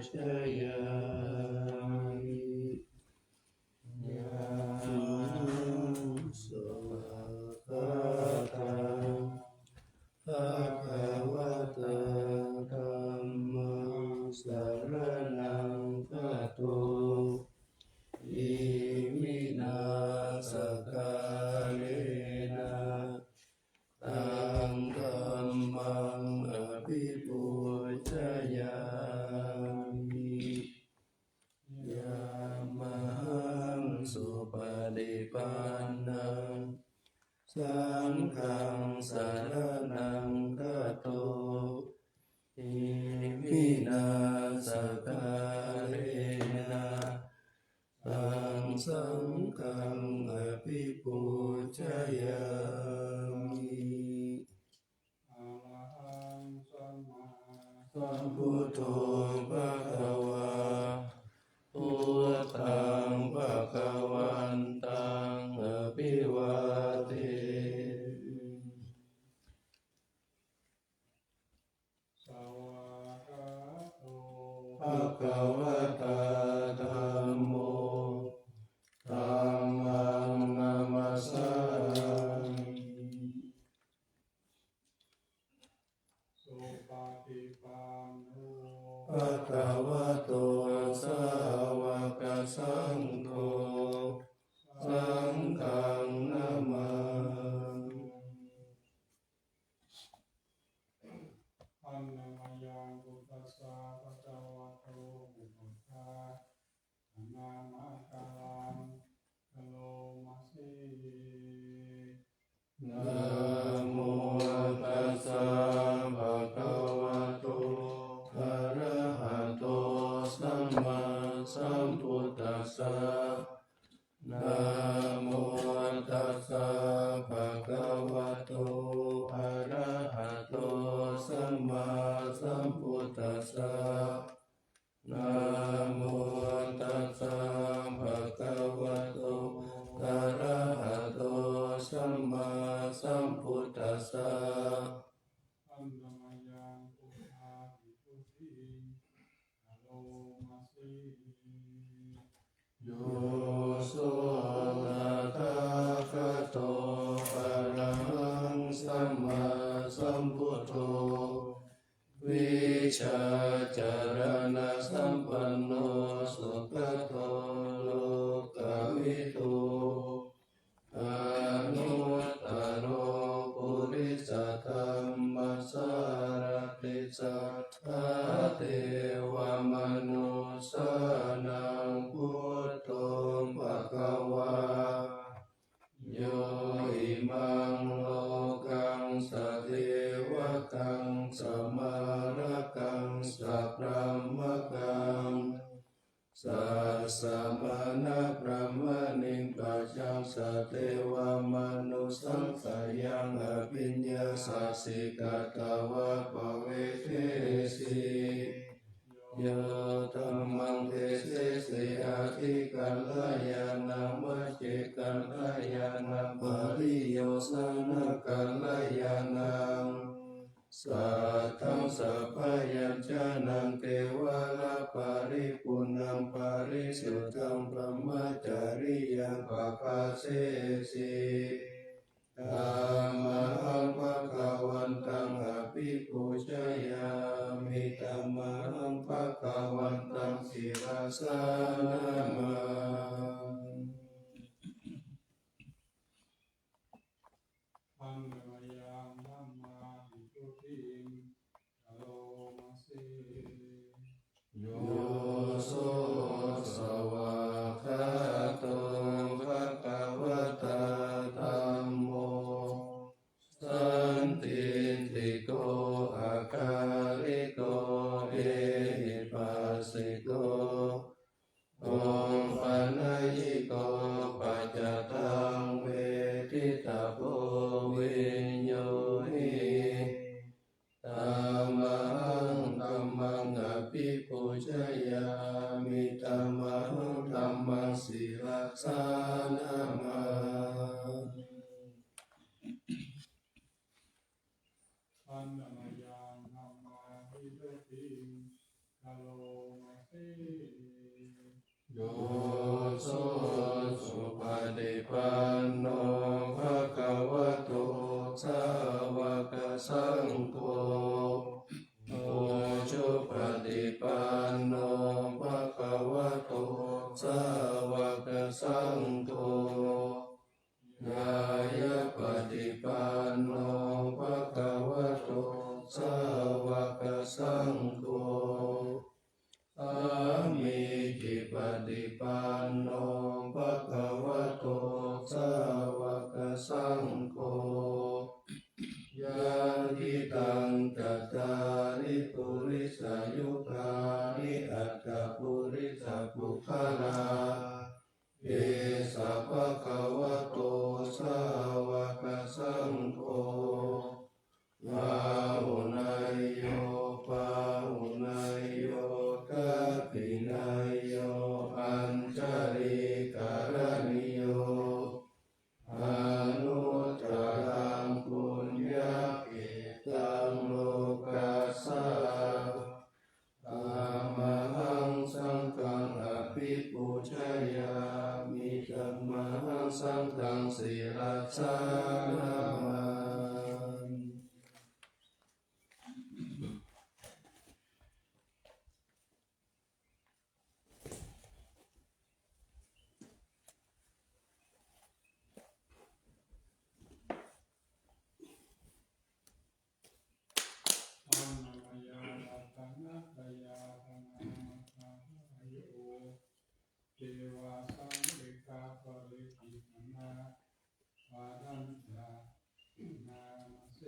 ชยามิยะสุขะตังภะคะวะตาธัมมังสรณังคัจฉามิอิมินาสการะนะตังธัมมังอภิปูชยามิยามหังสุปฏิปันนังสังฆังสรณังคัจฉามิอิมินาสการะนะตังสังฆังอภิปูชยามิอะระหังสัมมาสัมพุทโธภะคะวาพุทธังภะคะวันตังอภิวาเทสวากขาโตภะคะวะตาธัมโมธัมมังนามัสสามิสุปฏิปันโนภะคะวะโตสาวกสังโฆสังฆังนามาอันนามยังพุทธัสสะภะคะวะโตพุทธะนามะกัลลังกะโลมาสีนะโมตัสสะภะคะวะโตอะระหะโตสัมมาสัมพุทธัสสะนะโมตัสสะภะคะวะโตอะระหะโตสัมมาสัมพุทธัสสะนะโมตัสสะภะคะวะโตอะระหะโตสัมมาสัมพุทธัสสะอันนามยังพุทธาภิกขุติอะโลมาสีโยโสตถาคตโตอะระหังสัมมาสัมพุทโธวิชาจารณะสัมปันโนสุขโตโลกวิทูอนุตตโรปุริสธรรมสารติสัทธาเทวมนุสสานังพุทโธภคะวาโยอิมังโลกังสเทวกังสมาระกังสัพพะมะกังสัสสะมานะพระมณิปัจจังสัตเทวมนุสังสยังอภิญญาสัสสิกตวะปะเวเทสีโยธัมมังเทเสสิอาทิกัลยานังมัจฉิกัลยานังปริโยสนะกัลยานังสัทธังสัพพยัญชนะเทวะละปาริปุณังปาริสุทธังพรหมจาริยังปะปะเสสิธัมมังภะคะวันตังอภิปูชยามิธัมมังภะคะวันตังศิรสานามาอันนามยังธัมมาภิกขุติอะโลมาสีโยโสสวากขาโตภะคะวะตาธัมโมสันติติโกอาคาลิโกเอหิปัสสิโกโอปัญญิโกปัจจตังเวทิตาโพวิญโยหิธัมมังธัมมังอภิปูชยามิธัมมังธัมมังศิรสานามาอันนามยังธัมมาภิกขุติอะโลมา โยโสสุปฏิปันโนภะคะวะโตสาวกสังโฆโอชุปฏิปันโนภะคะวะโตสาวกสังโฆญาญาปฏิปันโนภะคะวะโตสาวกสังโฆอามิจิปฏิปันโนภะคะวะโตสาวกสังโฆยะทิตังจัตตาริปุริสายุคานิอัตถปุริสปุคลาเอสะภะคะวะโตสาวกสังโฆภาหุนายโยภาหุนายโยกัปปินายโยอัญชลิการณิโยอนุตตรังปุญญเกตังโลกัสสะอะระหังสังฆังอภิปูชยามิธัมมังสังฆังศิรสานามาเทวาสังเอกาปริกิตนาวารัญญานามาเส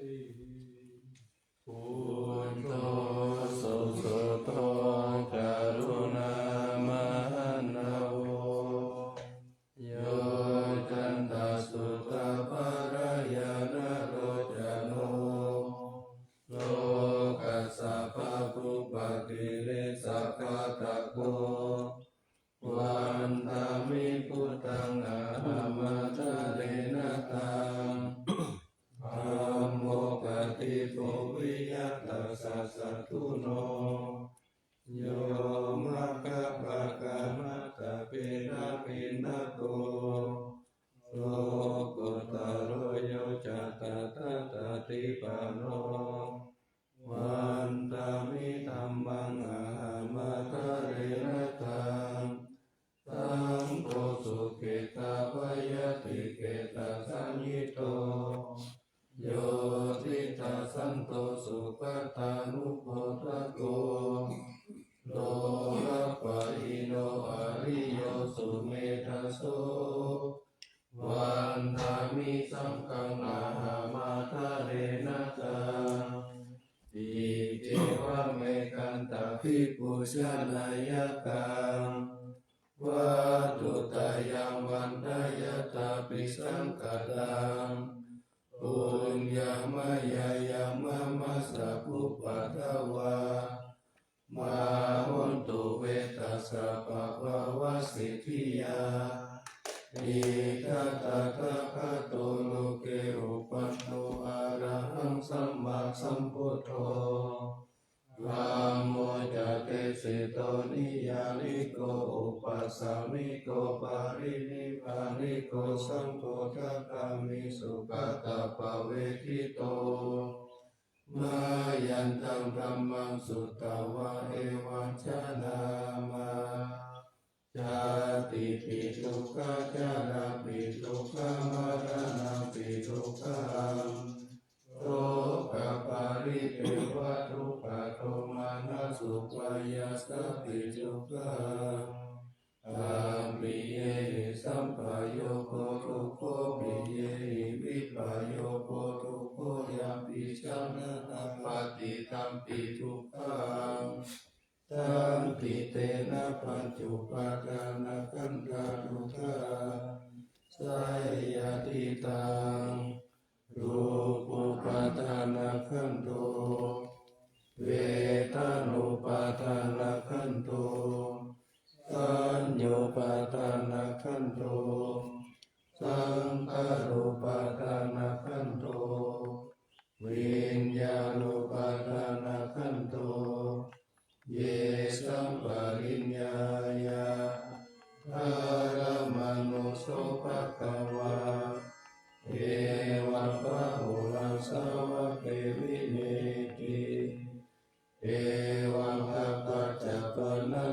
พุทโธสุสุโธกรุณามหันโวโยจันตสุตภรยานโรจโนโลกัสสะภะปุปกิริสัพพะตะโกวันตามิพุทธังอะหัมมัตเรนะตังธัมโมปฏิปุวิยัตถสัสสะทุโนโยมัคคะปะกะมัตตะปินะปินะโตโลกุตโรโยจัตตะตติปันโนวันตามิธัมมังอะหัมมัตเรนะตังสังโฆสุขิตาปยติเกตาสัญญิโตโยติตาสันโตสุขตานุโพธโกโลระปะอิโนอริโยสุเมธาโสวันธามิสังฆังนาหามาทะเรนะตังอิเจวะเมกันตะภิปุชนายกังวัตุตายังวันทายตาปิสังกตังปุญญามายายามะมัสสะภุปัทวามาหุนตุเวตัสสะปะภวะสิทธิยาอิทัตตะคะโตโลเกอุปันโนอะระหังสัมมาสัมพุทโธธัมโมจะเตสิโตนิยานิโกอุปัสสามิโกปารินิพพานิโกสัมโพธิกามิสุขตาภเวทิโตมายันตังธัมมังสุตตวะเอวัชนามาชาติปิทุกขจาราปิทุกขมรณะปิทุกขังโรคปาริเทวะทุกขโทมานะสุขวายาสปิทุกขังอามิเยสัมปโยโคทุกโคปิเยวิปโยโคทุกโคยัมปิชังนะปฏิตัมปิทุกขังตัมปิเตนะปัจจุปาทานะขันธาทุกขังสายาติตังรูปุปาทานะขันโตเวทานุปาทานะขันโตสัญโยปาทานะขันโตสังขารุปาทานะขันโตวิญญาณุปาทานะขันโตเยสัมปริญ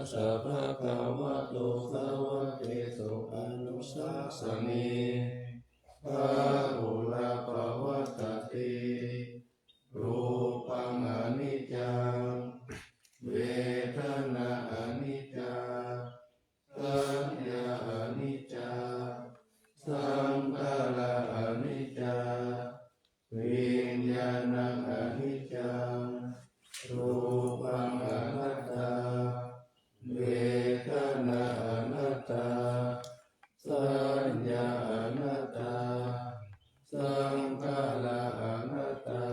สสะภะคะวะโตสาวะเตโสอนุสาสนีภะหุระภวตติรูปังอนิจจังเวทนาอนิจจาสัญญาอนิจจาสังขารอนิจจาวิญญาณังอนิจจังรูปังอนัตตาเวทนาอนัตตาสัญญาอนัตตาสังขารอนัตตา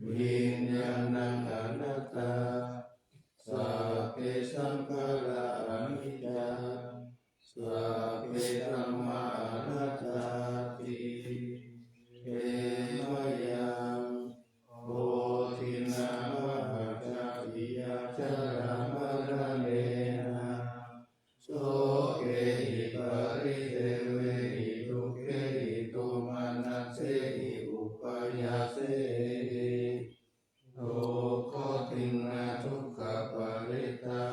วิญญาณังอนัตตาสัพเพสังขาราอนิจจังสัพเพธัมมาอนัตตาติเอมยังโพธินามหาชาติยาจารามรณเนนะโสเกหิปาริเทเวหิทุเกหิตุมานัสเสหิอุปยาเสหิโลโคตินาทุกขปาริตา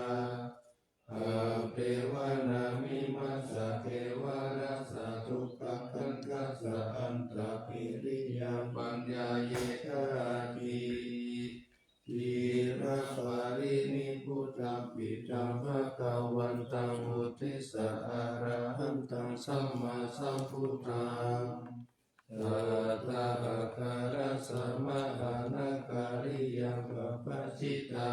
อาเปวานามิมัสสะเทวารัสสะทุกขคันทัสสะอันตะปิริยาปัญญาเยกราติทีระปารินิพุทธังปิตังภะคะวันตังอุทิสะอะระหันตังสัมมาสัมพุทธังสัทธะอาคารัสสะมะหานาการิยังกัปปะจิตา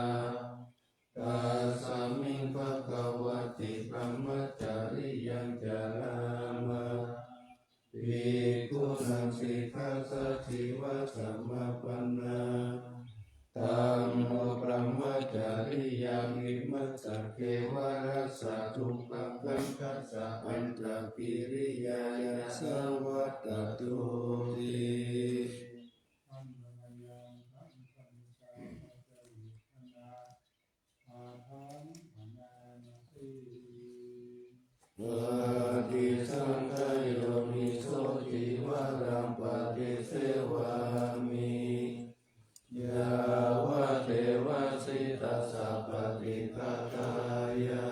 ตาสามิงภะคะวะติพรหมจาริยังจารามะภิกขุนังสิกขาสัจฉิวะสัมมาปันนาตัมโมพรหมจาริยังอิมัสสะเกวะรัสสะทุกขังคันทัสสะอันตะปิริยายาสวัตตตุติ อัมมะยังสัมสัมสาปัจจยิคนาอาหังอนานาสี ปฏิสังขายโยนิโสจิวารังปฏิเสวามิยาวะเทวะสิตัสสะปฏิฆาตายา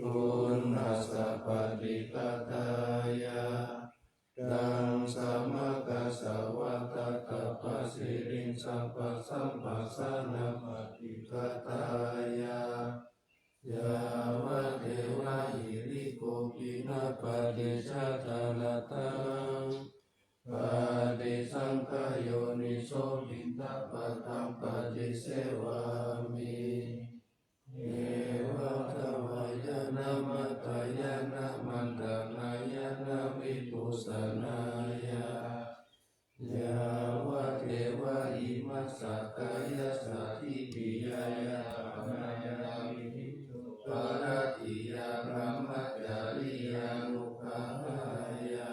ปุณหัสสะปฏิฆาตายาดังสัมมากัสสะวะตะตะปะสิริงสัพพะสัมปัสสะนะปฏิฆาตายายาวะเทวะหิริโกปินะปฏิชาตาลตังปฏิสังขายโยนิโสปินทปะตังปฏิเสวามิเอวะทวายนะมัตตายนะมันตนายนะวิปุสสนายายาวะเทวะอิมัสสะกายสัตถิปิยายะปนายามิปาราติยาพรหมจาริยานุภายา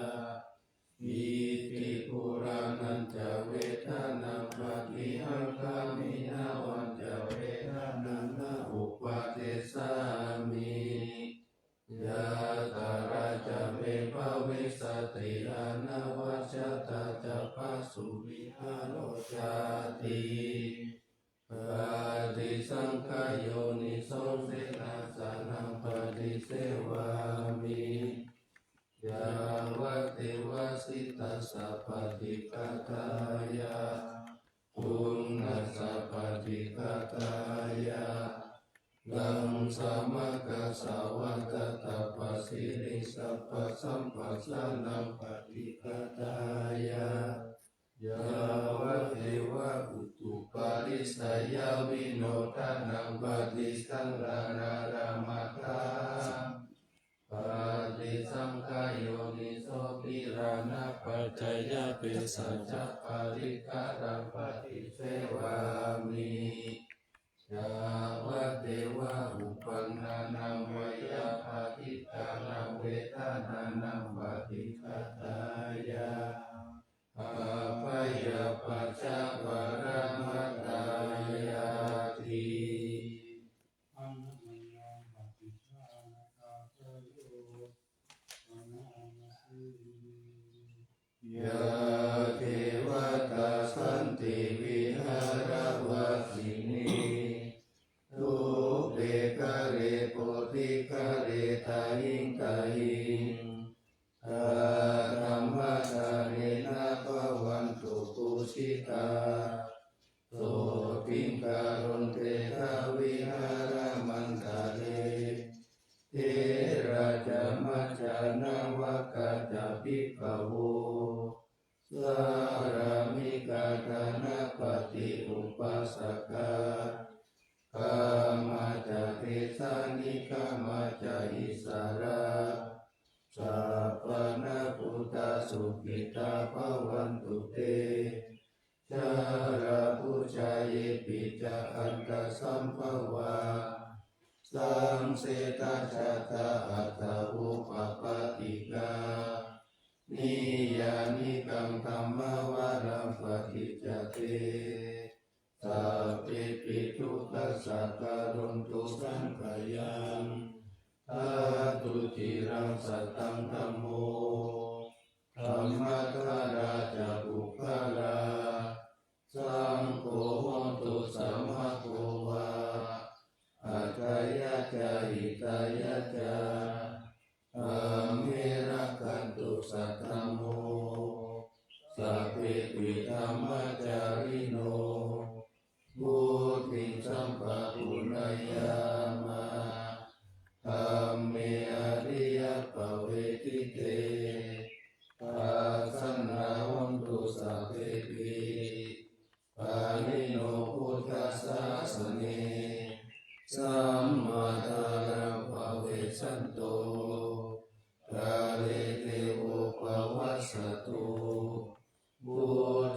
อิติปุรานันจเวทนาปฏิหังคามินาวันจเวทนานาอุปาเทสามิยะตาราจะเมภะวิสติอานาวัชตาจะปัสสุวิหารโอชาติปฏิสังขายโยนิโสเสนาสานังปฏิเสวามิยาวะเทวะสิตัสสะปฏิฆาตายาปุณหัสสะปฏิฆาตายาดังสัมมากัสสะวะตะตะปะสิริสัพพะสัมปัสสะนังปฏิฆาตายายาวะเทวะอุตุปาริสยาวิโนทานังปฏิสังรานารามัตถาปฏิสังขายโยนิโสปิรานะปัจจยเปสัจจปาริการังปฏิเสวามิยาวะเทวะอุปันนานังวยาภาทิตานังเวทานานังปฏิฆาตายาอาภยปัจจวรมัตตายาติ อัมมะยังปฏิชานะคาเตโยอนานาสี ยะเทวตาสันติวิหารวสินีทุเบก วิคเรตาหิงตาหิงธรรมทาเนนะภวันตุปุชิตาโสติงการุณเตทาวิหารมันตาเลเทระจามัจจานาวกาจาปิกโวสารามิกาธนาปฏิอุปัสสกากามาจาเทสานิกามาจาอิสาระสัพพนาพุทธสุขิตาภวันตุเตชาราพุชายปิจาอันตสัมภวาสังเสตชาตาอัตถอุปปาติกานิยานิกังธรรมวารังปฏิจจเตสัพเพปิทุกขสัตตารุนตุสังขยังอาตุจิรังสัตตังธัมโมธัมมัคคาราชบุคคลาสังโฆโหตุสัมมาโควาอัตถยะจาหิตายะจาอาเมระคันตุสัทธัมโมสัพเพปิธัมมัจจาริโนบุติสัมปะปุณยามะธัมเมอริยปเวทิเตปัสสนาวันตุสัพเพปิปานิโนพุทธัสสะสเนสัมมาทานังภเวสันโตกาเลเทโวภวัสสตุบุ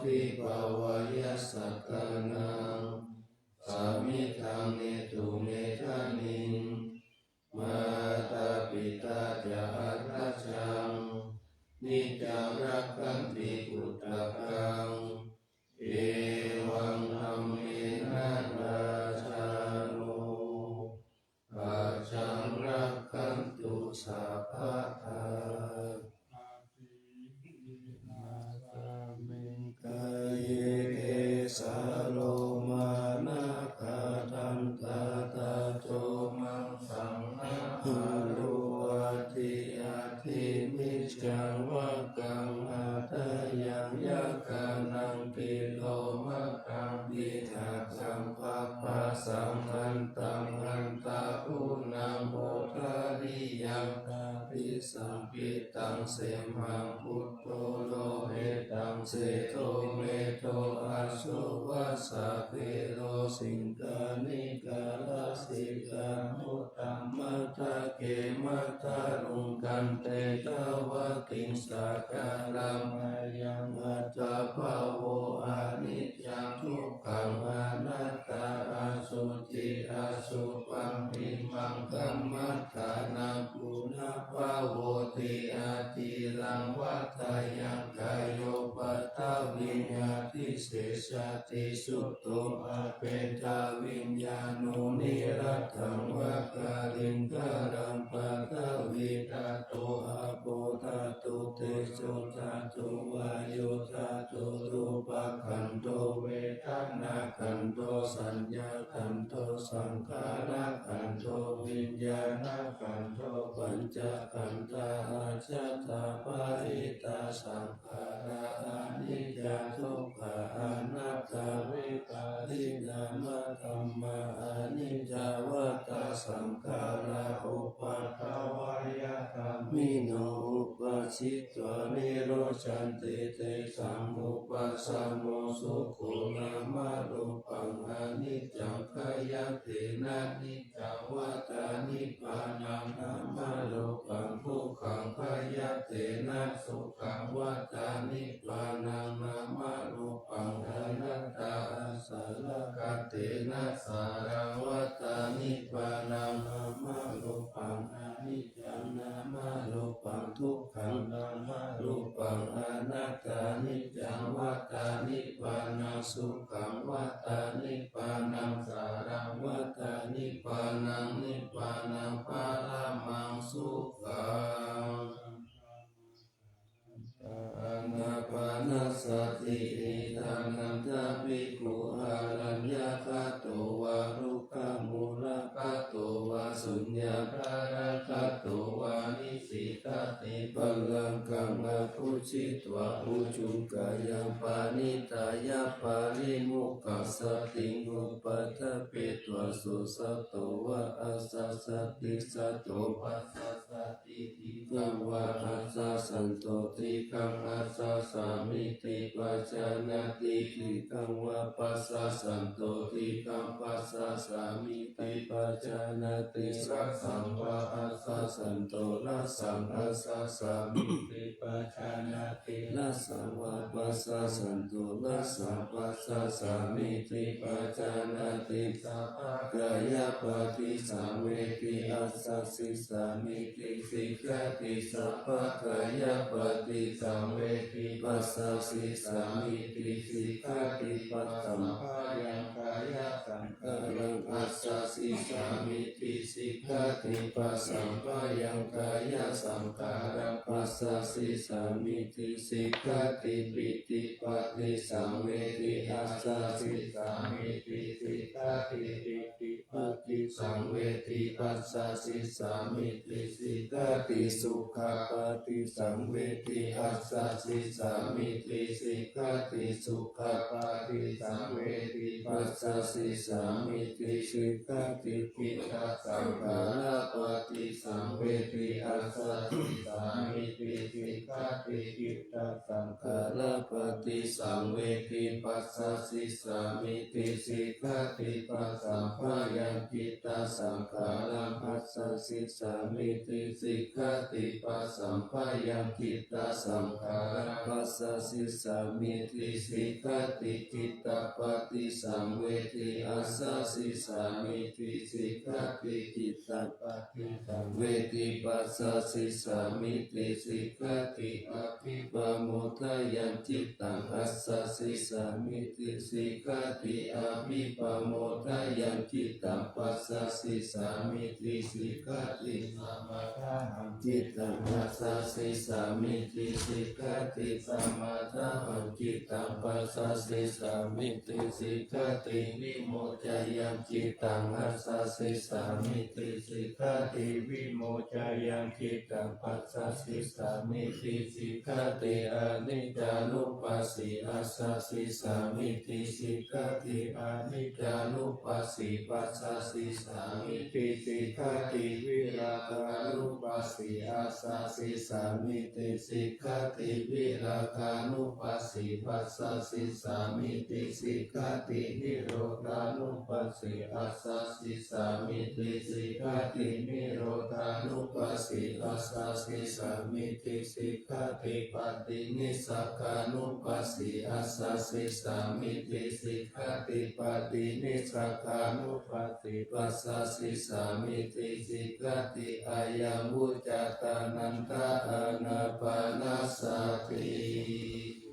ติภวายสัตตานังสามิทังเนตุเมธานิงมาตาปิตาจาราชังนิจารักขันติพุทธกังเอวังธัมเมนะราชาโนปัจจังรักขันตุสัพพะทาอาทิวินาสามิ กายเกสาโลมานะคาทันตาตาโจมังสังนาหารุอาทิอาทิมิจังวะกังอาทายังยะกานังปิโลมะกังปิทักสัมภะปะสังหันตังหันตาอุนังโมทาริยังตาปิสัมปิตังเสมังพุทโธโลเอตังเสโทเมโทอาสุวัสสะเพโรสิงกานิกาลสิกามุตตัมมัตตะเกมัตตารุงกันเตตวะติงสาการังอายังอัตตาภาโวอานิจจังทุกขังอนัตตาอาสุจิอาสุปังปิมังกัมมัฏฐานาปุณภาโวติอาทิรังวัฏยังกายโยปัตตวิญญาติเสสติสุตโตอาเปตาวิญญาโนนิรัตถังวะกาลิงกาลังปัตตวิตาโตอาโปตาโตเตโสตาโตวายโยตาโตรูปขันโตเวทนาขันโตสัญญาขันโตสังขารขันโตวิญญาณขันโตปัญจขันธาอาจตาปาริตาสังขาราอานิจจทุกขาอนัตตาวิปาริณามะธัมมาอานิจจวัฏฏะสังขาราอุปัฏฐวายธรรมิโนอุปชิตวนิโรชันติเตสังอุปสัมโมสุขุนามารูปังอนิจจังขยังตินานิจจวัฏฏานิพพานังนามารูปังทุกขังขยังตินาสุขังวัฏฏานิพพานังนามารูปังอนัตตาสารกัตตินาสารังวัฏฏานิพพานังนามารูปังอนิจจังนามารูปังทุกขังนามารูปังอนัตตานิจจังวัฏฏานิพพานังสุขังวัฏฏานิพพานังสารังวัฏฏานิพพานังนิพพานังปารามังสุขังอานาปานาสติอิทานันทาภิกขุอารัญญาคาโตวารุกามุลกาโตวา สุญญาภารคัตโตวานิสิกติปัลลังกังอภูชิตวะอุจุงกายังปานิตายาปาริมุขขัสสติงอุปทเปตวสุสัตโตวะอาสัสสติสัตโตปัสสสติทิกังวะอาสัสสันโตติกังอาสัสสามิติปัจจานาติทิกังวะปัสสะสันโตติกังปัสสะสามิติปัจจานาติสัสสังวะอาสัสสันโตละสังอาสัสสามิติปัจจานาติละสังวะปัสสะสันโตละสังปัสสะสามิติปัจจานาติสัพพะกายปฏิสังเวทิอัสสะสิสามิติสิกขติสัพพะกายปฏิสังเวทิปัสสะสิสามิติสิกขติปัสสัมภายังกายสังขารังอัสสะสิสามิติสิกขติปัสสัมภายังกายสังขารังปัสสะสิสามิติสิกขติปิติปฏิสังเวทิอัสสะสิสามิติสิกขติปิติปฏิสังเวทิปัสสะสิสามิติสิกขติสุขปฏิสังเวทิอัสสะสิสามิติสิกขติสุขปฏิสังเวทิปัสสะสิสามิติสิกขติปิตสังขาราปฏิสังเวทิอัสสะสิสามิติสิกขติปิตสังขาราปฏิสังเวทิปัสสะสิสามิติสิกขติปัสสัมภายังจิตตสังขารังอัสสะสิสามิติสิกขติปัสสัมภายังจิตตสังขารังปัสสะสิสามิติสิกขติจิตตปฏิสังเวทิอัสสะสิสามิติสิกขติจิตตปฏิสังเวทิปัสสะสิสามิติสิกขติอภิปโมทายันจิตตังอัสสะสิสามิติสิกขติอภิปโมทายันจิตตังปัสสะสิสามิติสิกขติสมาทาหังจิตตังปัสสะสิสามิติสิกขติสมาทาหังจิตตังปัสสะสิสามิติสิกขติวิโมจายังจิตตังอัสสะสิสามิติสิกขติวิโมจายังจิตตังปัสสะสิสามิติสิกขติอนิจจานุปัสสิอัสสะสิสามิติสิกขติอนิจจานุปัสสิปัสสะสิสามิติสิกขติวิราคานุปัสสิอัสสะสิสามิติสิกขติวิราคานุปัสสิปัสสะสิสามิติสิกขตินิโรธานุปัสสิอัสสะสิสามิติสิกขตินิโรธานุปัสสิอัสสะสิสามิติสิกขติปฏินิสสกานุปัสสิอัสสะสิสามิติสิกขติปฏินิสสกานุปัสสิปัสสะสิสามิติสิกขติอายังวุจจตานันตาอานาปานาสติ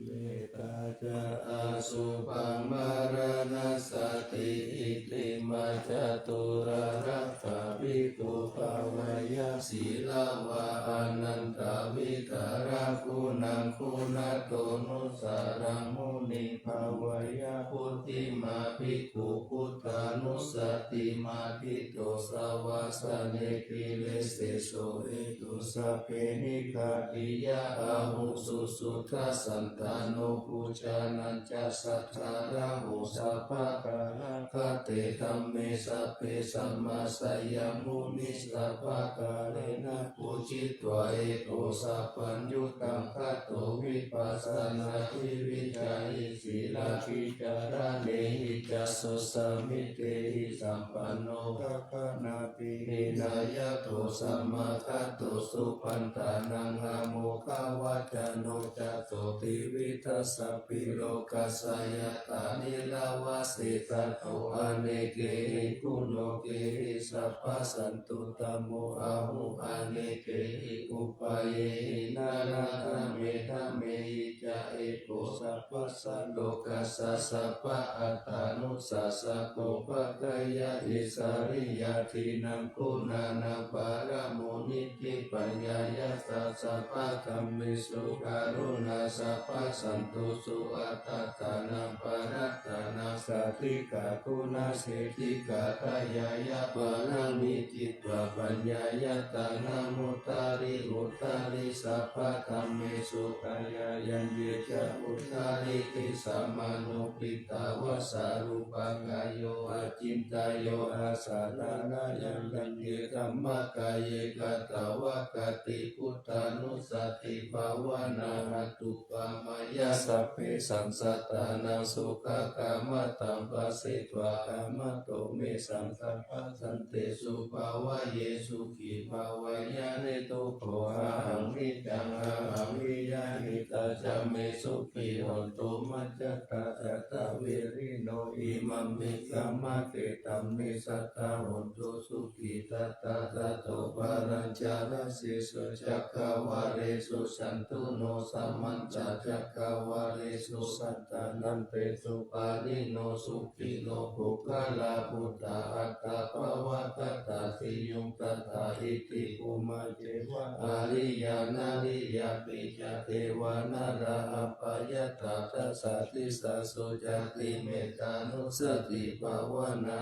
เมตตาจะอาสุปังมารณสติอิติมาจตุระรักขาภิกขุภาวายาศีลาวะอนันตวิตาราคุณังคุณโตนุสารังมุนิภาวายาพุทธิมาภิกขุพุทธานุสติมาทิโตสวาสเนกิเลสโสเอตุสัพเพนิคาติยาอาหุสุสุทัสสันตานุปุจานัญจสัทธาราหุสัพพะกาลคเตธัมเมสัพเพสัมมาสัยมุนิสัพพะกาเลนะปุจิตวะเอโตสัพพัญญุตังคัตโตวิปัสสนาทิวิจายิสีลาภิจารเนหิจัสสุสมิเตหิสัมปันโนกัปปนาติหินายะโตสัมมาทัตโตสุปันตานังอะโมคาวัจโนจัตโตติวิทัสสะปิโลกัสสยตานิลาวาสิตาโตอเนเกหิคุโนเกหิสัพพะสันตุตโมอะหุอเนเกหิอุปาเยหิ นานาธรรมเมธรรมเมหิจาเอโกสัพพสัตโลกัสสะสัพพะอัตตานุสัสสะโกภะกายะอิสาริยาทินังคุณานังปารโมนิธิปัญญายะสัสสะปะธัมมิสุการุณาสัพพะสันตุสุอัตตานังปารัตตานังสัตติกาคุณาเสติกาทายายะปารามิจิตวะปัญญายะตานามุตตาริอุตตาริสัพพะธัมมิสุขายายันเยจะอุตตาริติสัมมานุปิตาวะสารุปังกายโยอาจินตายโยอาสารานายันยันเยธัมมะกายเยกตาวะกติพุทธานุสติภาวนาหตุปามายาสัพเพสังสัตตานังสุขกามตัมปัสสิตวะกามโตเมสังสัพพสันเตสุภาวะเยสุขีภาวายานิโตโขอะหังนิจังอะหังวิยานิตาจามเมสุขีหนตุมัจจตาจัตตาเวริโนอิมัมมิกัมมะเกตัมมิสัตตาหนตุสุขีตัตตาตัตโตปารัญจาราสิสุจักขวาเรสุสันตุโนสัมมัญจจักขวาเรสุสัตตานันเตสุปาลิโนสุขิโนภุคลาพุทธาอัตตาภวะตตาสิยุงตตาอิติภูมาเจวะอาริยานาริยาปิจเทวานาราอัปปายตาทัสสะติสาสุจติเมตตานุสติภาวนา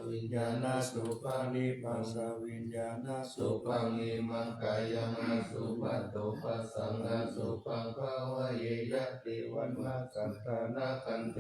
วิญญาณสุปานิปัสสะวิญญาณสุปังอิมังกายังสุปัตโตปัสสังสุปังภาวะเยยติวันนาสันตานาคันเท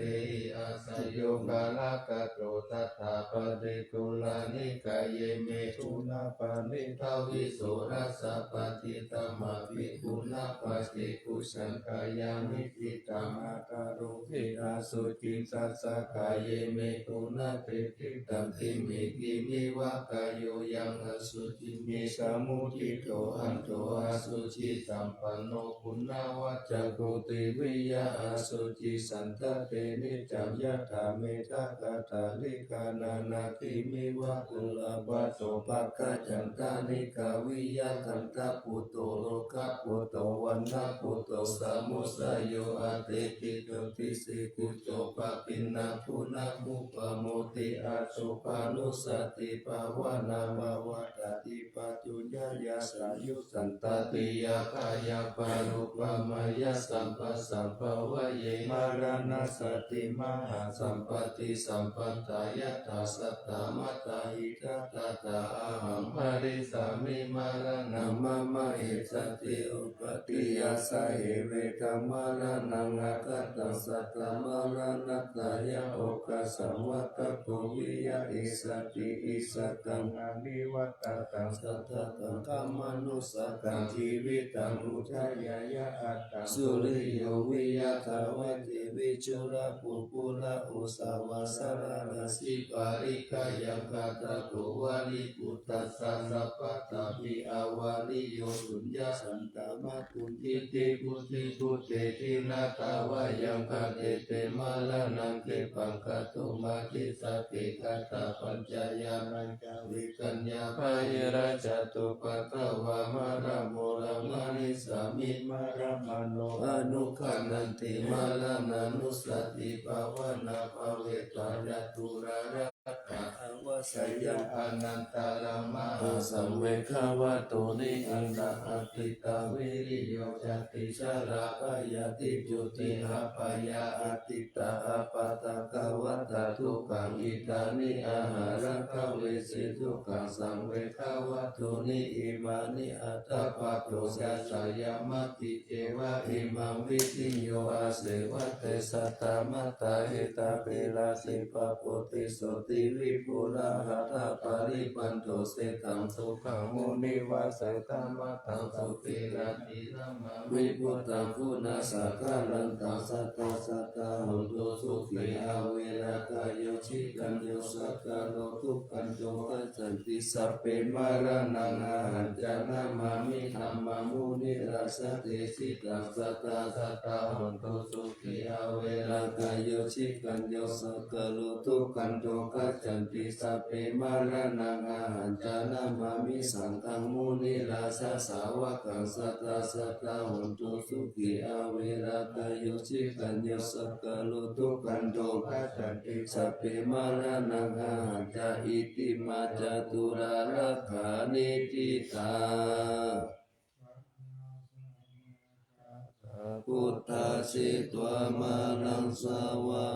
อาสยโยกาลกะโตตัตถาปะเดตุลานิกายเยเมตุนาปานิทาวิโสรัสสะปฏิตัมมาภิกุณาปัสสิกุสังกายามิติตังอาตารุภิอาสุจิตัสสะกายเยเมตุนาเตติตัมทิมิกิมิวะกายโยยังอสุจิมิสามุทิโตอันโตอสุจิสัมปันโนคุณาวัจจโกติวิยาอสุจิสันตเตนิจัมยะถาเมตากาตาลิกานานาติมิวะกุลาบาโสภะคะจันตานิกาวิยาคันตาปุโตโลกะปุโตวันนาปุโตสามุสยโยอาเตติโตติสิกุโจปะปินนาภูนามุปะโมติอาสุปานุสติภาวนาภาวตติปัจจุญญายาสายุสันตติยากายาปารุปมายาสัมปัสสัมภวะเยมารณสติมหาสัมปติสัมปัตตายะตาสัตตามัตตาหิตาตาตาอาหังปริสามิมารณมะมะเอสติอุปติยาสะเหเวกมารณังอาคัตตังสัตตมารณตายะโอกาสัมวัตโกวิยะอิสติอิสตังอานิวัตตังสัตตตังกัมมนุสกังชีวิตังอุทัยยะอัตตังสุริโยวิยะทาวะเทวิจุระปุปุระอุสาวาสารณสิปาริกายังกาตะโกวาลิปุตตัสสะสัพพะตาปิอาวาลิโยสุญญาสันตามะปุติติพุติพุเตตินาตาวายังกาเตเตมาลานังเกปังคตุมาติสัพเพกตาปัญจายานังจาวิกัญญาภายราชตุปัตตวามารโมลมานิสามิมารมโนอนุขันนันติมาลานานุสติภาวนาภเวตายตุระระวะสยะอนันตารมาสัมเวคาวะโตนิอันตะอติตาวิริโยจติชาราปายาติจุติอาปายาอติตาอาปาตากวัตทุกขังอิตานิอาหารังคเวสิทุกขังสัมเวคาวะโตนิอิมานิอัตตะปะโตสัสสยามติเจวะอิมังวิติโยอาเสวะเตสัตตมัตตาเหตาเปลาสิปะโพติโสติวิปุระหะตาปาริปันโตเสตังสุขังมุนิวาสตามะตังสุปิราตินามาวิปุตตังคุณาสักการันตังสัตตาสัตตาหุตุสุขีอาเวรากายโยชิกันโยสักการโลทุกขันโยกัจจันติสัพเพมารณังอาหันจานามามิธรรมมุนิราสเตสิตังสัตตาสัตตาหุตุสุขีอาเวรากายโยชิกันโยสักการโลทุกขันโยกัจจันติสัพเพ เปมาระนังอาหันจานามามิสังฆังมุนิราชาสาวกังสัตตาสัตตาหุนตุสุขีอาเวราคายุชิกัญญสักกะโลทุกันโตภัสสติสัพเพมาระนังอาหันจาอิติมาจาตุราราขานิจิตาพุทธาสิตวามานังสาวา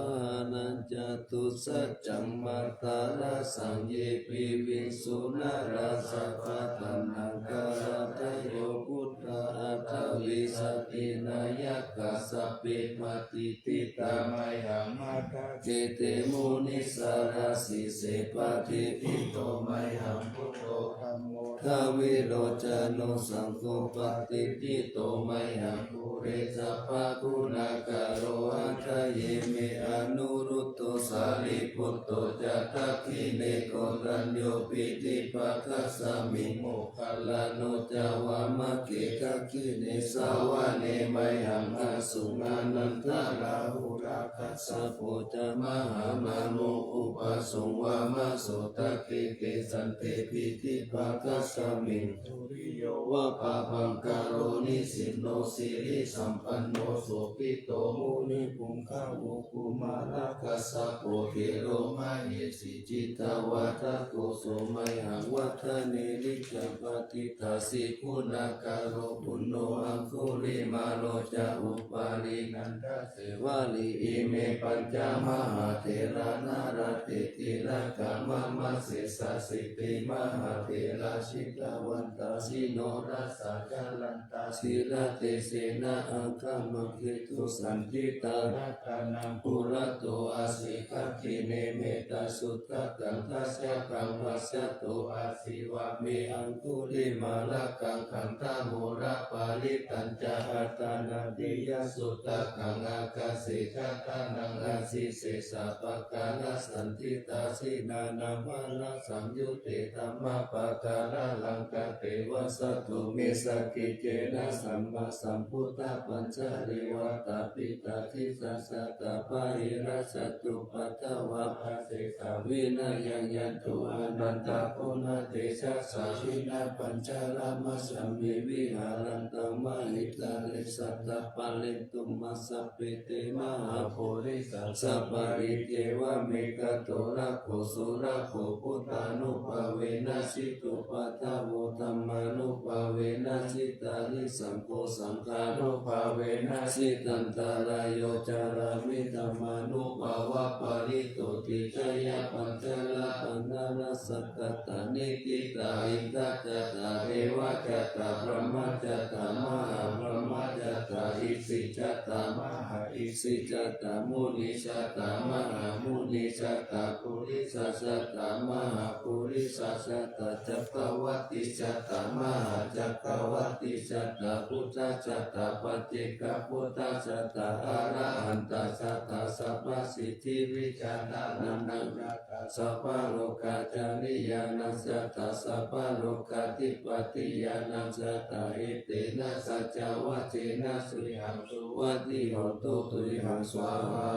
นัญจตุสัจจังมัตตาราสังเยปิวิสุนาราสัพพะตันนังกาลทะโยพุทธาอัตถวิสัตตินายกัสสะเปมาติติตามัยหังมาตาเจเตมุนิสาราสิเสปะเทปิโตมัยหังพุทโธธัมโมทาวิโรจานุสังโฆปฏิทิโตมัยหังปุเรสัพพะคุณากาโรอัฏฐเยเมอนุรุตโตสารีพุตโตจัตตัคคิเนโกตัญโยปิติปัสสะสามิโมคคัลลาโนจาวามะเกกัคคิเนสาวะเนมัยหังอสุมานันทาราหุราคัสสะโพจามหามาโมอุปสงวามะโสตะเกเกสันเตปิติปัสสะสามิทุริโยวะปะปังกาโรนิสิโนสิริสัมปันโนโสปิโตมุนิปุงคาโมกุมาราคัสสะโพเทโรมาเหสิจิตาวัฏโกโสมัยหังวัฏเนริจปฏิทาสิคุณากาโรปุณโนอังคุลิมาโลจะอุปาลินันทเสวาลิอิเมปัญจมหาเถระนารติติระกามะมะเสสะสิติมหาเถระชิตาวันตาสิโนรัสสะจาลันตาสิระเตเสนะอังคัมมะเกตุสันติตารัตนังปุระโตอาสิกัคคิเนเมตาสุตตะกังทัสสะกังภัสสะโตอาสิวะเมอังคุลิมาละกังขันธโมระปาลิตัญจหัตตานาติยสุตตะกังอากาเสกัตตานังอาสิเสสะปะกาลสันติตาสินานาภาลสัมยุเตธัมมะปะกาลลังกเตวะสัตตุเมสกิเจนะสัมมาสัมพุทธปัญจริวตาปิตาทิสัสสะตาปะหิรัสสตุปัตตวะภะเสสะวินายังยันตุอนันตโกนาเตชะสาชินาปัญจารามะสัมมิวิหารันตังมหิตาเลสัตตะปะเลตุมัสสะเปเตมหาโพธิสัสสะปะริเทวะเมกะโตระโคสุระโคพุทธานุภาเวนะสิตุปัตตะโวธัมมานุภาเวนะสิตานิสังโฆสังฆานุภาเวนะสิตันตารายโยจารามิธัมมานุภาวะปริโตติจยะปัญจละปันนารัสสะกัตตานิติตาอินทัจจตาเทวะจัตตาพระมัจจตามหาพระมัจจตาอิสิจัตตามหาอิสิจัตตามุนิจัตตามหามุนิจัตตาปุริสัสสะตามหาปุริสัสสะตจักรวัตติจัตตามหาจักรวัตติจัตตาพุทธจัตตาปัจเจกพุทธจัตตาอรหันตจัตตาสัพพสิทธิวิจารานันนัตตาสัพพโลกาจาริยานัสสตาสัพพโลกาธิปติยานัสสตาเอเตนะสัจจวัจเจนะสุริหังสุวัติโหตุตุริหังสวา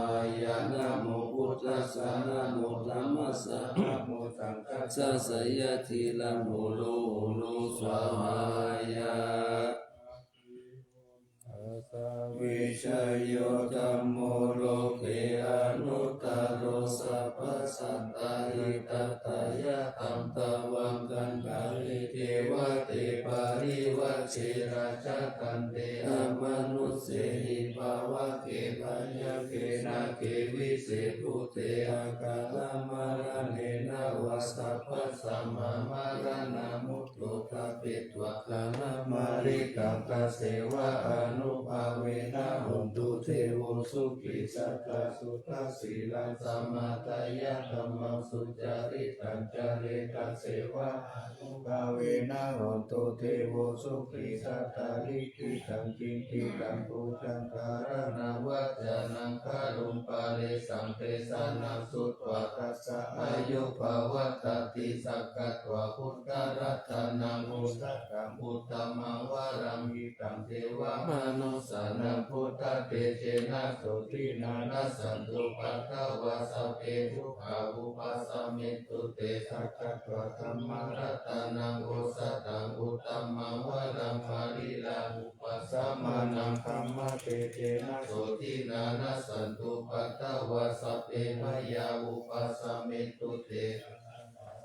ยานะโมพุทธัสสะนะโมธัมมัสสะนะโมสังฆัสสะสยะทีละโมโลโลสวายาวิชัยโยธัมโมโลเกอนุตตโรสัพพสัตตาหิตตายะตัมตวังกันตาลิเทวะเตปาริวัชเชราชตันเตอมนุสเสหิภาวะเกปัญญเกนะเกวิเศตุเตอากาลมาระเนนะวัสสัพพสัมมามาระนามุตโตทะเปตวะกาลมาริกังกเสวะอนุภาเวนะหุนตุเทโวสุขิสัตตาสุตตะสีลังสัมมาตายะธัมมังสุจาริตัญจาเรกเสวะอนุภาเวนะหุนตุเทโวสุขิสัตตาลิขิตังจินติตังปุจังการนาวัจจานังคารุปปาเลสังเตสานังสุตวะคัสสะอายุภวัต ติสักกะตวะพุทธรัตนังพุทธกังพุทธมังวารังหิตังเทวมนุสสานังพุทธเตเชนะโสตินานัสสันตุปัฏฐวาสัพเพทุกขาอุปัสสมิตุเตสักกะตวะธัมมรัตนังโอสตังพุทธัมมังวารังภาริลาอุปัสสมานังธัมมเตเชนะโสตินานัสสันตุปัฏฐวาสัพเพมยาอุปัสสมิตุเต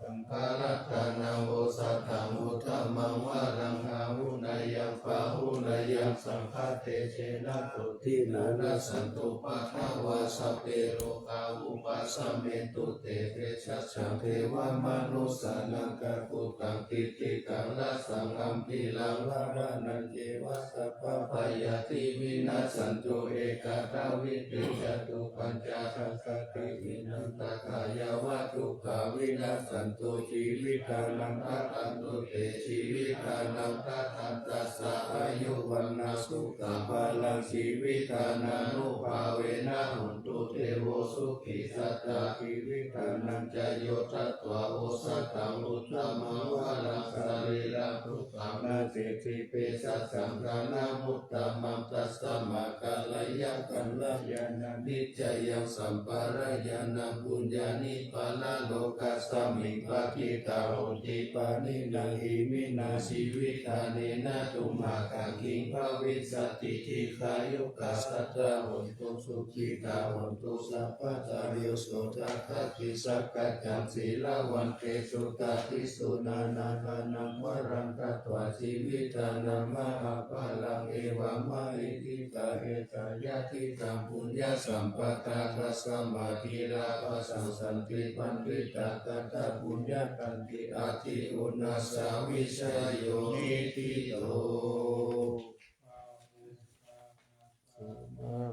สังฆรัตนังโอสถังพุทธัมมังวารังหาหุนายังปะหุนายังสังฆเตเชนะโสตินานัสสันตุปัฏฐวาสัพเพโลกาอุปัสสมิตุเตเตชัสสังเทวมนุสสานังกักุตังกิติกังรัสสังอัมปิลังวารานันเจวะสัพพะพยาติวินัสสันตุเอกาทาวิติจตุปัญจสังฆติวินัสตกายาวัตถุขาวินัสสันตุชีวิตานังทัตตันตุเตชีวิตานังทัตตันตัสสะอายุวันนาสุขภาลังชีวิตานานุภาเวนะหุนตุเทโวสุขิสัตตาชีวิตานังจโยทัตตวะโอสัตตังอุตตมังวารังสรีรังทุกขังนาเสติเปสัสสังฆานามุตตมังตัสสะมะกะลยังกัลยาณนิจจยังสัมปารายานังปุญญานิปานาโลกัสสมิงปะกิตาโหติปานินังหิมินาชีวิตาเนนะตุมากังคิงภวิสติทิขายุกัสสะตะโหตุสุขิตาโหตุสัพพะตาริโยโสทัคติสักกัจจังศีลวันเตสุตติสุนานาทานังวรังกัตวาชีวิตานังมหาภาลังเอวะมะอิทิตาเหตายะทิตังปุญญสัมปตาทัสสมาธิลาภสังสันติปันติตากัตตปุญญตันติอาทิอุณาสาวิชโยนิติโต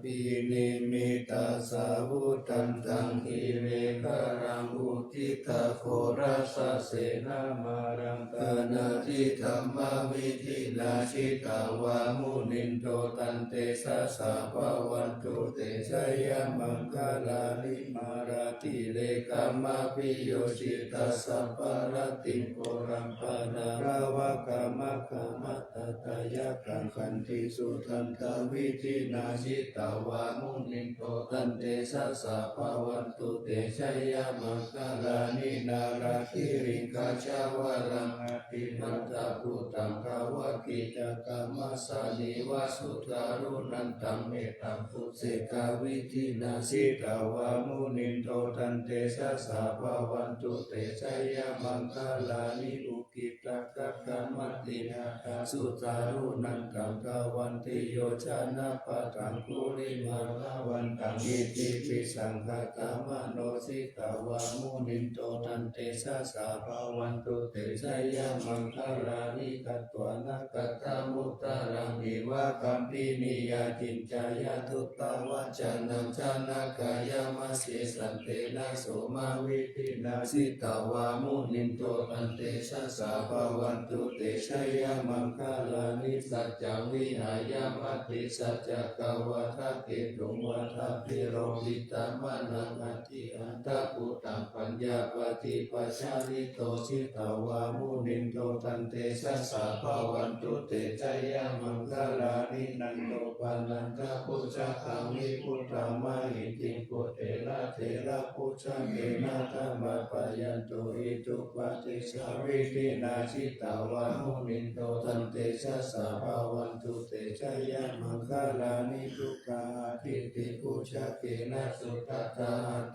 ปีนิมิตาสาวุตันตังหิเมฆารังอุทิตาโคราสเสนามารังกานาทิธรรมวิธินาชิตาวามุนินโตตันเตสะสะภะวันตุเตชยมังคลาลิมาราติเลกามาปิโยชิตัสสะปารติโกรัมปนาราวะกามะกามัตตตายะกังคันติสุทันตวิธินาชิตาวามุนินโตตันเตสะสะภะวันตุเตชยมังคลานินาราคิริกาชาวรังอติมันตะพุตังภาวกิจกรรมสานิวาสุตารุนันตังเมตังพุเสกาวิธินาสิตาวามุนินโตตันเตสะสะภะวันตุเตชยมังคลานิอุกิตกัคคัมมตินาคาสุตารุนันตังภาวันติโยชนะปะตังคุริมาลาวันตังอิติปิสังฆตามโนสิตาวามุนินโตตันเตสะสะภะวันตุเตชยมังคลานิกัตตวานากัตตามุตตารังอิวะคัมปินิยาจินจายาทุตตาวะจานังจานากายามัสเสสันเตนะโสมาวิธินาสิตาวามุนินโตตันเตสะสะภะวันตุเตชยมังคลานิสัจจังวิหายามติสัจจกวาทะเกตุงวัฏพิโรหิตามะนังอติอันตะปุตังปัญญาปฏิปัชาลิโตสิตาวามุนินโตตันเตสะสะภะวันตุเตชยมังคลานินันโตปานันทะพุชะคังวิพุทธามะหิติปุเตระเทระพุชะเกนะธรรมะปะยันตุอิทุปฏิสาวิธินาชิตาวามุนินโตตันเตชะสะภะวันตุเตชยมังคลานิทุกขาทิฏฐิพุชะเกนะสุตตะ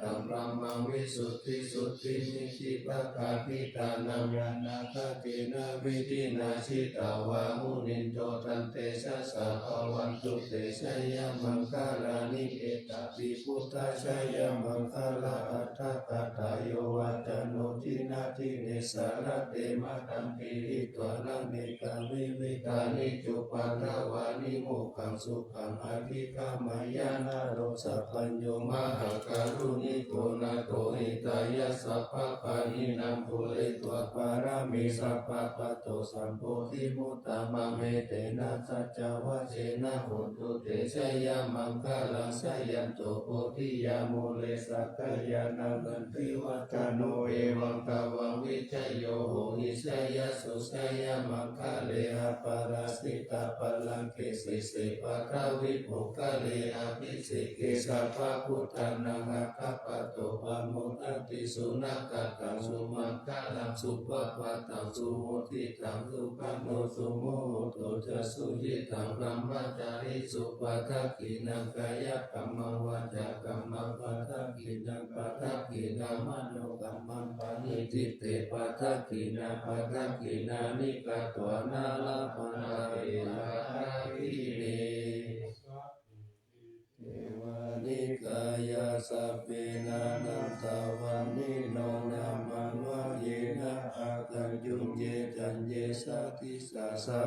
ตัมรัมมังวิสุทธิสุทธินิชิปะคาปิตานังยานาคเตนะวิธินาชิตาวามุนินโตตันเตชะสะภะวันตุเตชยมังคลานิเอตปิพุทธชยมังคลาอัตถกตายโยวัจโนทินาทิเนสารเตมะตัมปิหิตวะนะเนกาวิเว ทิตานิจุปัฏฐวานิโมกขังสุขังอภิกามายานาโรสัพพัญโยมหาการุณิโกนาโตหิตายะสัพพะปานินังปุเรตวะปารามิสัพพะปัตโตสัมโพธิมุตตะมะเมเตนะสัจจวะเชนะโหตุเตชะยะมังคลังสยันโตโพธิยามุเลสักยานังกันติวัตโนเอวังกวังวิจโยโหหิสยะสุสยะมังคะเลหะปาราสิตาปลังเกสิสิปะคะวิภุคะเลอภิสิเกสัพพะพุทธานังอะคะปะโตปะโมทันติสุนักตังสุมังคะลังสุปะปะตังสุโหติตังสุปันโนสุโมโตจะสุยิตังพรหมจาริสุปะทักขินังกายกัมมังวาจากัมมังปะทักขินังปะทักขินังมโนกัมมังปะนิจิตเตปะทักขินังปะทักขินานิกตวานาลาภนาเอลาภิเน เทวานิกายาสัพเพนานันตวันนิโนนามันวะเยนะอาคันยุงเยจันเยสัติสาสา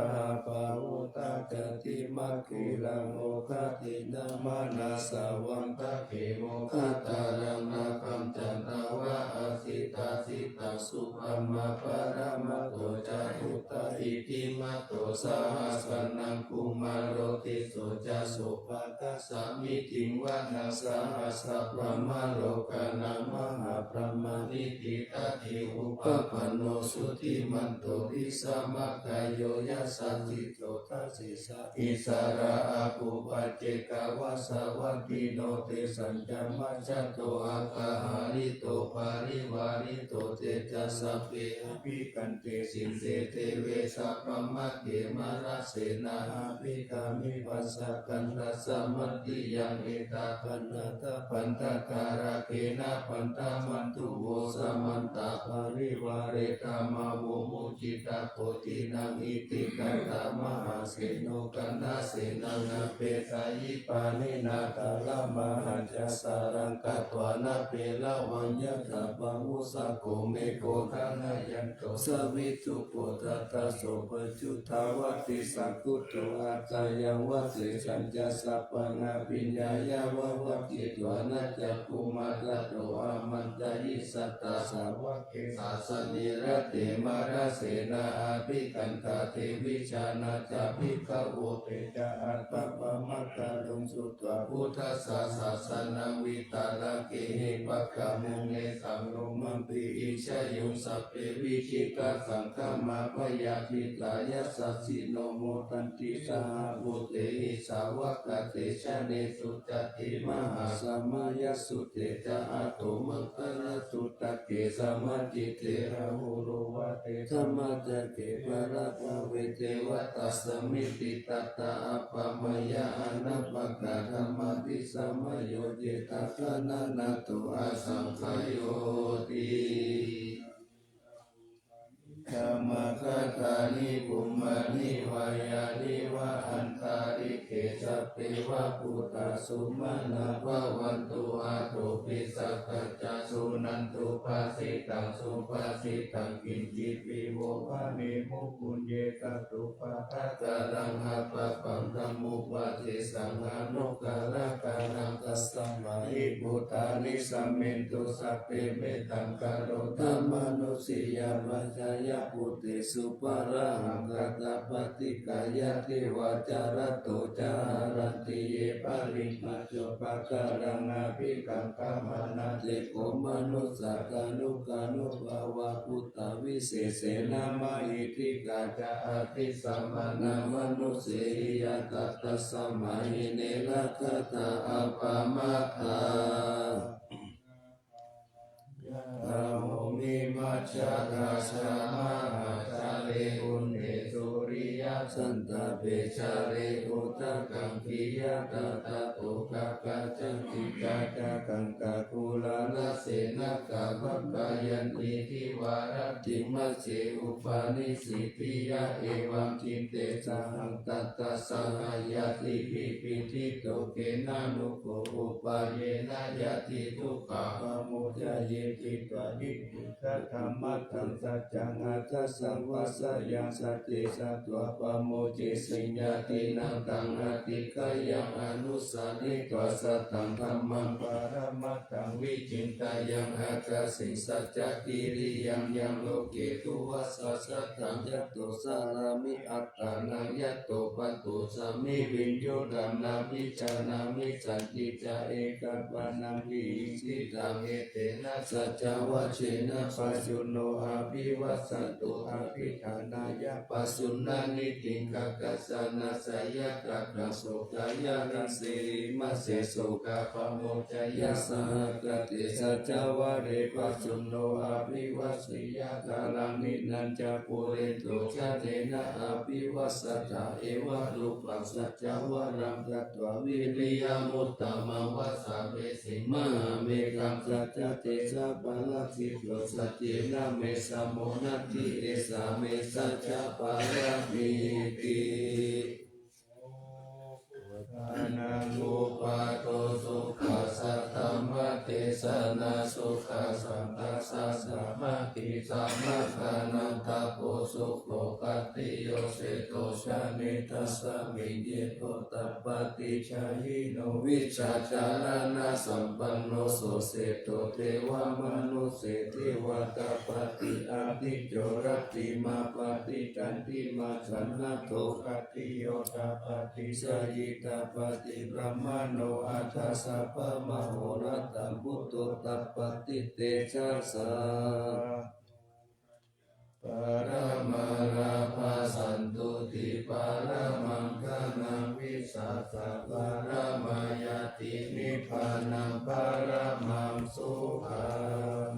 ปาวุตาจติมัคคิลังโอคตินามานาสาวันตะเขโมคตารังนาคัมจันตาวะอาสิตาสิตาสุภัมมาปารามะโตจารุตาอิติมัตโตสหัสนังกุมารโรติโสจาสุปะทัสสามิติงวานาสหัสสะพระมโลกานังมหาพระมานิติตาทิอุปปันโนสุติมันโตวิสามะกายโยยัสสัจจิโตทัสสิสะอิสระอาภูปัจเจกาวาสาวัติโนเตสัญจมัจจโตอาคาหาริโตปาริวาริโตเตจัสสะเปอภิกันเตสินเตเทเวสัพพมะเขมราเสนาอภิกามิปัสสะกันตัสสะมัตติยังเอตาปันตะปันตะการะเกนะปันตะมันตุโวสมันตะปาริวาเรตามาโวมุจิตาโพธินังอิติกันตามหาเสโนกันนาเสนังอเปตายิปานินาตาลมหันจะสารังกัตวานาเปลาวัญญาตาปังมุสะโกเมโกขังายันโตสวิตุโปตตาโสปจุทาวติสักขุโตอาจายังวัสสิสัญจสัพพนาปิญญายาวะวะกิตวานาจักกุมาตโตอามันจายิสัตตาสาวะเกสาสนิรติมาราเสนาอาภิกันตาเทวิชานาจาภิกขโวเตจาอัตตปะมัตตาลุงสุตวะพุทธสาสาสนังวิตาลเกหิปักขมุงเนสังโลมัมปิอิชยุงสัพเพวิชิกาสังฆมาพยาภิตายาสัสสิโนโมตันติสหบุเตหิสาวกเตชะเนสุจติมหาสัมมายัสสุเตจาอัตโตมังคลสุตตะเกสัมมาจิเตระหุโรวะเตธรรมะจะเกปะระภะเวเทวตัสสมิติตัตตะอัปปะมยาอนัปปะกะธรรมติสัมมโยเจตัสสะนะนะโตอาสังขโยติธรรมคัตตานิภูมานิวายานิวะอันตาริเกสัพเพวะพุทธสุมาณะภวันตุอาโตปิสักกัจจสุนันตุภาสิตังสุภาสิตังกินจิตวิโวภาเนมุคุญเยตตุปะทักกะรังหะปะปังธรรมุปะเทสังหานุกะละกะรังกัสสมาหิพุทธานิสัมเมนตุสัพเพเมตังกะโรธัมมนุสิยามัจจายะพุทธิสุปาระหังกัตตปฏิกายะเทวาจารโตจารันติเยปะริมาโจปะการังอาภิกังกามนาเตโกมนุสสะกานุกานุภาวะพุทธวิเศษเสนามาอิทิกาจาอติสัมมานามนุเสหิยตัตตะสัมมาหิเนรัคตาอัปปะมัตตานะโมมิมัจจาราชามหาชาเลอุนเนสุริยสันตเปชาเลอุตกังกิยตตะโตกะกะจันติกาจกังกะกุลาลเสนะกะวัคกายันติทิวารติมัจเจอุปาณิสิทิยะเอวังจินเตสหังตัตตะสหายาติปิปิทิโตเกนะนุโกอุปาเยนะยะติทุกขะปะโมจเยติตวะนิพุทธธรรมะธังสัจจังอัตถสังวาสยังสัจเจสัตวะปะโม โมจิสิญญาตินังตังอติกายังอนุสานิกาสัตตังธัมมังปารมัตตังวิจินตายังอากาสิสัจจกิริยังยังโลเกตุวัสสะตังยัตโตสารามิอัตตานังยัตโตปัตโตสามิวิญโยดันนามิจานามิสัจจิจาเอกัปปานังวิสิตังเอเตนะสัจจวัชเชนะปัสสุโนอาภิวัสสตุอาภิธานายะปัสสุนานิติงกัสสนาสยะกัสสโสกายานัสสิริมัสเสโสกาปโมจยะสหกติสัจจวะเรปัสสุโนอาภิวัสสิยะกาลังนินันจปุเรโตชะเทนะอาภิวัสสตาเอวะรูปัสสัจจวะรังกัตวะวิริยมุตตมังวัสสะเวสิมหาเมกังสัจจเตสะปะลัสสิโตสัจเจนะเมสะโมนัตถิเอสะเมสัจจปารามิติทานังอุปาโตสุขัสสะธัมมะเทศนาสุขัสสันตัสสะสัมมาทิสัมมาทานันตาโพสุโขกัตติโยเสโตชะเนตัสสะมิเยโตตัปปติชายิโนวิชาจารณะสัมปันโนโสเสโตเทวมนุเสเทวตาปฏิอาทิโจรติมาปฏิจันติมาสันนาโตกัตติโยตาปฏิสยิตาปฏิบรมโนอัฏฐสัพพะมโหรัตตังพุทโธตัปปติเตชะสะปรมาราภาสันตุติปรมังคนังวิสัสสะปรมายตินิพพานังปรมังสุขัง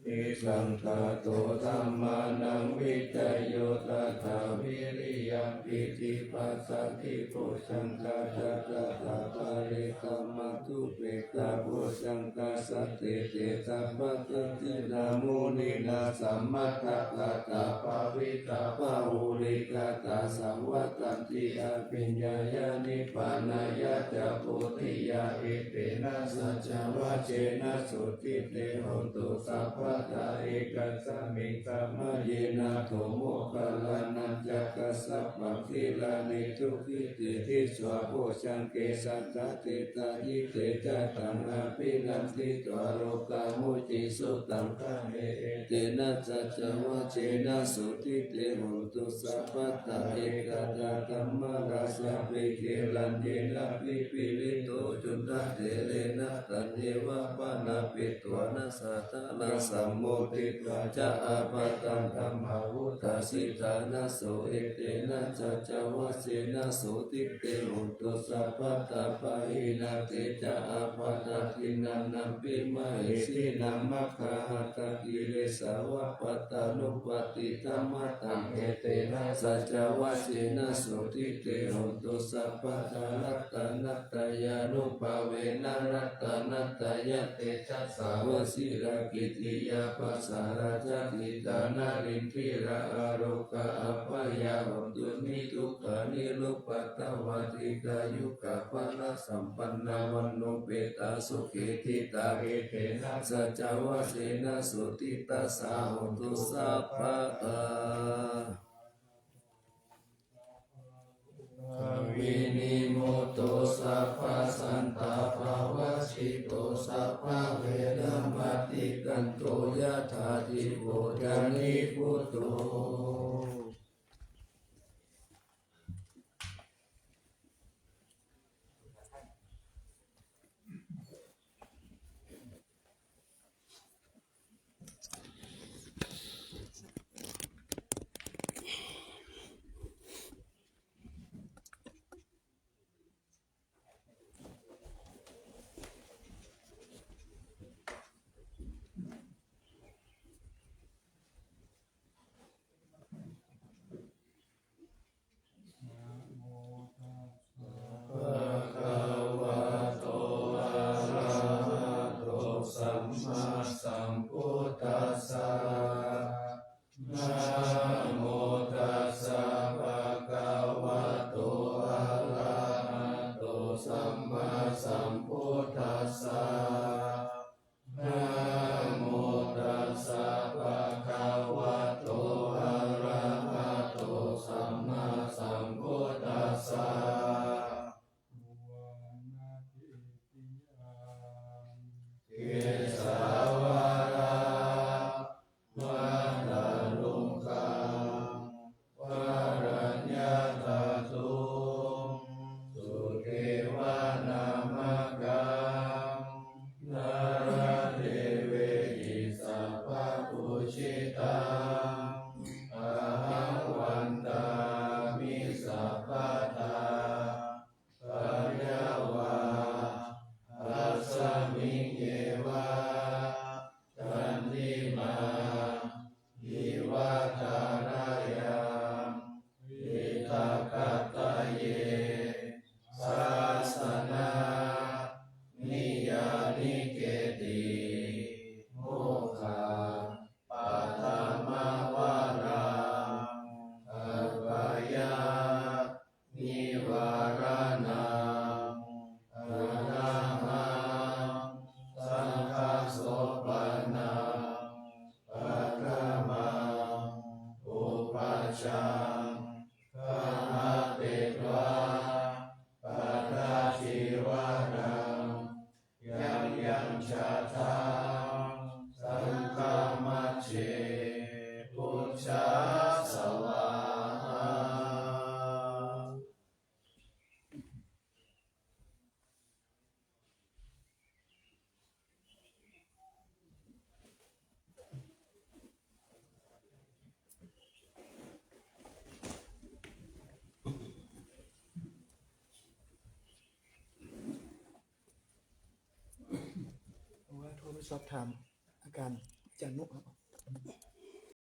ปิสังฆาโตธัมมานังวิจโยตัสสะวิริยังปิติปัสสติโพชังคาจัตตาปะเรกัมมัตุเปกะโพชังคาสัตเตเตสัพพะตตินามุนินาสัมมัตตะลาตาปะวิตาปะหุริกาตาสังวัตตันติอภิญญายานิปานายะจะโพธิยาเอเตนะสัจจวัชเชนะสุติเตโหตุสัพพะตาเอกัสสมิงสัมมะเยนะโทโมคลานันจักกัสสะปังทิลานิทุกิติทิสวะโพชังเกสัตตะเตตายิเตจะตังอาภินันติตวโรกามุจิสุตังคะเมเอเตนะสัจจวัชเชนะสุติเตโหตุสัพพะตาเอกตาธัมมาราสะเปเกลันเยนะปิปิลิโตจุนทะเทเลนะตันเยวะปะนาปิตวนะสัตตะนะสัมโมทิตวะจะอาปัตตังธัมมาวุตาสิตานะโสเอเตนะสัจจวัชเชนะสุติเตโหตุสัพพะตาปะหินาเตจะอาปัตตทินันนัมปิมะเหสินัมมะคาหัตถกิเลสาวะปัตตานุปติธัมมะตังเอเตนะสัจจวัชเชนะสุติเตโหตุสัพพะตารัตตนัตตยานุภาเวนะรัตตนัตตยเตชะสาวสิรากิติยาปัสสาราชติตานารินทิราอาโรกะอัปปยาหนตุนิทุกขานิรุปปัตตวัติกายุกะปะละสัมปันนาวันโนเปตาสุขิทิตาเอเตนะสัจจวัชเชนะสุติตัสสะโหตุสัพพะตาวินิโมโตสัพพะสันตาภาวะชิโตสัพพะเวรมติกันโตยะถาทิโกจานิพุตโต วัฏลุงคังวรัญญาตาตุสุเทวานามกังนาราเทเวหิสัพพปุชิตังอาหังวันตามิสัพพทาปัญญาวาอัสสมิงเยวะจันติมาอิวัฏารยังอิทัคคัตตะเยสาสนานิยานิเกติโมกขาปัตตมวารังอัปปายานิวารณังอนาหังสังฆโสปนังปัตตมังอุปัชฌังขหะเตตวาปัตตาชีวรังยังยังชาทังสังฆมัชเชพุทธาสวาหา ว่าโทรไปสอบถามอาการอาจารย์นุครับ